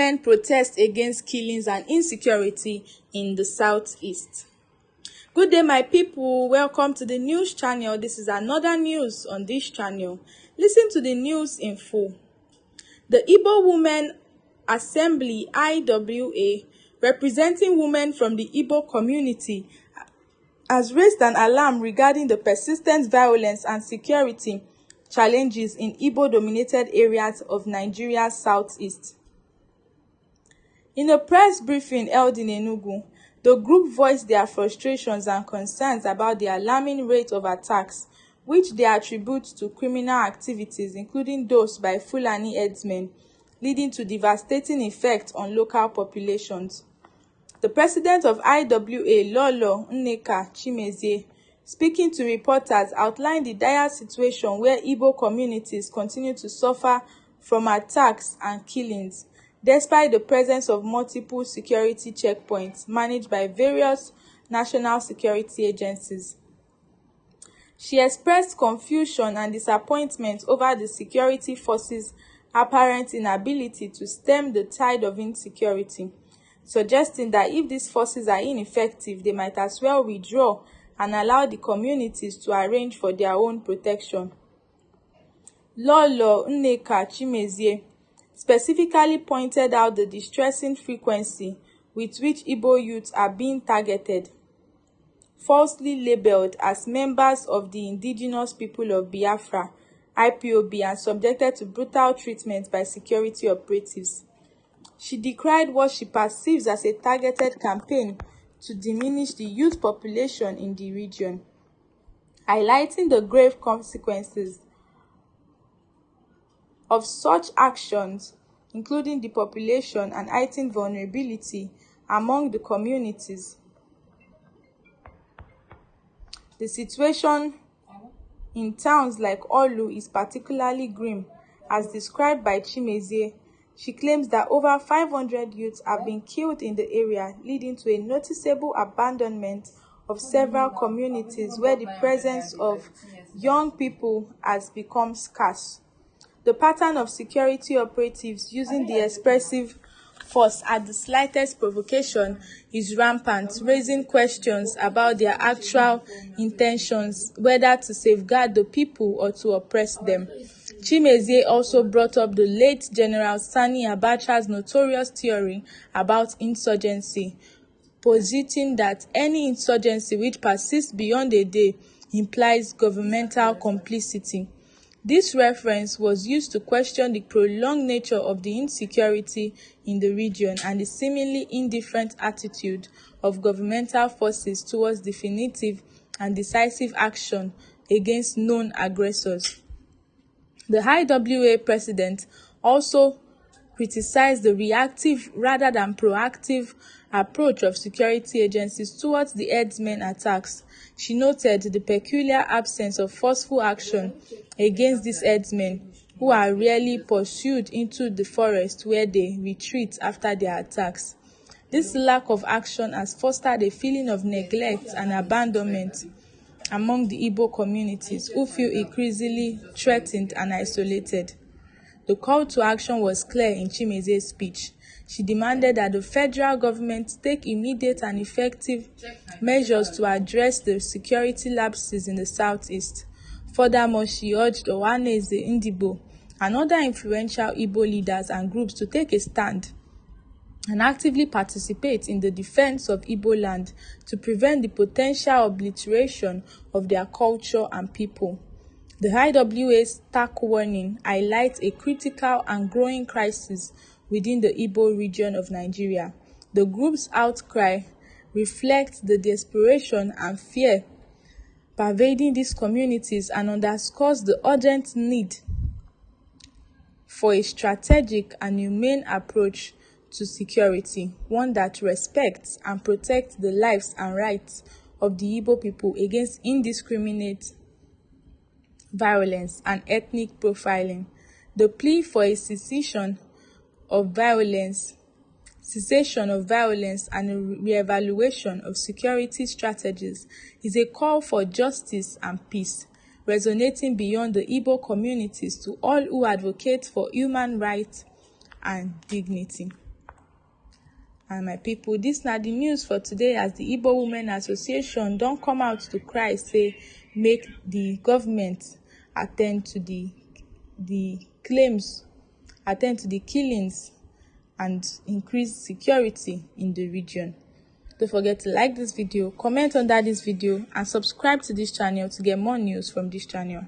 women protest against killings and insecurity in the southeast. Good day, my people. Welcome to the news channel. This is another news on this channel. Listen to the news in full. The Igbo Women Assembly (IWA), representing women from the Igbo community, has raised an alarm regarding the persistent violence and security challenges in Igbo-dominated areas of Nigeria's southeast. In a press briefing held in Enugu, the group voiced their frustrations and concerns about the alarming rate of attacks, which they attribute to criminal activities, including those by Fulani herdsmen, leading to devastating effects on local populations. The president of IWA, Lolo Nneka Chimezie, speaking to reporters, outlined the dire situation where Igbo communities continue to suffer from attacks and killings, despite the presence of multiple security checkpoints managed by various national security agencies. She expressed confusion and disappointment over the security forces' apparent inability to stem the tide of insecurity, suggesting that if these forces are ineffective, they might as well withdraw and allow the communities to arrange for their own protection. Lolo Nneka Chimezie specifically pointed out the distressing frequency with which Igbo youths are being targeted, falsely labeled as members of the indigenous people of Biafra, IPOB, and subjected to brutal treatment by security operatives. She decried what she perceives as a targeted campaign to diminish the youth population in the region, highlighting the grave consequences of such actions, including depopulation and heightened vulnerability among the communities. The situation in towns like Olu is particularly grim, as described by Chimezie. She claims that over 500 youths have been killed in the area, leading to a noticeable abandonment of several communities where the presence of young people has become scarce. The pattern of security operatives using the expressive force at the slightest provocation is rampant, raising questions about their actual intentions, whether to safeguard the people or to oppress them. Chimezie also brought up the late General Sani Abacha's notorious theory about insurgency, positing that any insurgency which persists beyond a day implies governmental complicity. This reference was used to question the prolonged nature of the insecurity in the region and the seemingly indifferent attitude of governmental forces towards definitive and decisive action against known aggressors. The IWA president also criticized the reactive rather than proactive approach of security agencies towards the herdsmen attacks. She noted the peculiar absence of forceful action against these herdsmen, who are rarely pursued into the forest where they retreat after their attacks. This lack of action has fostered a feeling of neglect and abandonment among the Igbo communities, who feel increasingly threatened and isolated. The call to action was clear in Chimezie's speech. She demanded that the federal government take immediate and effective measures to address the security lapses in the southeast. Furthermore, she urged Ohaneze Ndigbo and other influential Igbo leaders and groups to take a stand and actively participate in the defense of Igbo land to prevent the potential obliteration of their culture and people. The IWA's stark warning highlights a critical and growing crisis within the Igbo region of Nigeria. The group's outcry reflects the desperation and fear pervading these communities and underscores the urgent need for a strategic and humane approach to security, one that respects and protects the lives and rights of the Igbo people against indiscriminate violence and ethnic profiling. The plea for a cessation of violence and a re-evaluation of security strategies is a call for justice and peace, resonating beyond the Igbo communities to all who advocate for human rights and dignity. And my people, this na the news for today, as the Igbo Women Association don't come out to cry, say make the government attend to the claims, attend to the killings, and increase security in the region. Don't forget to like this video, comment under this video, and subscribe to this channel to get more news from this channel.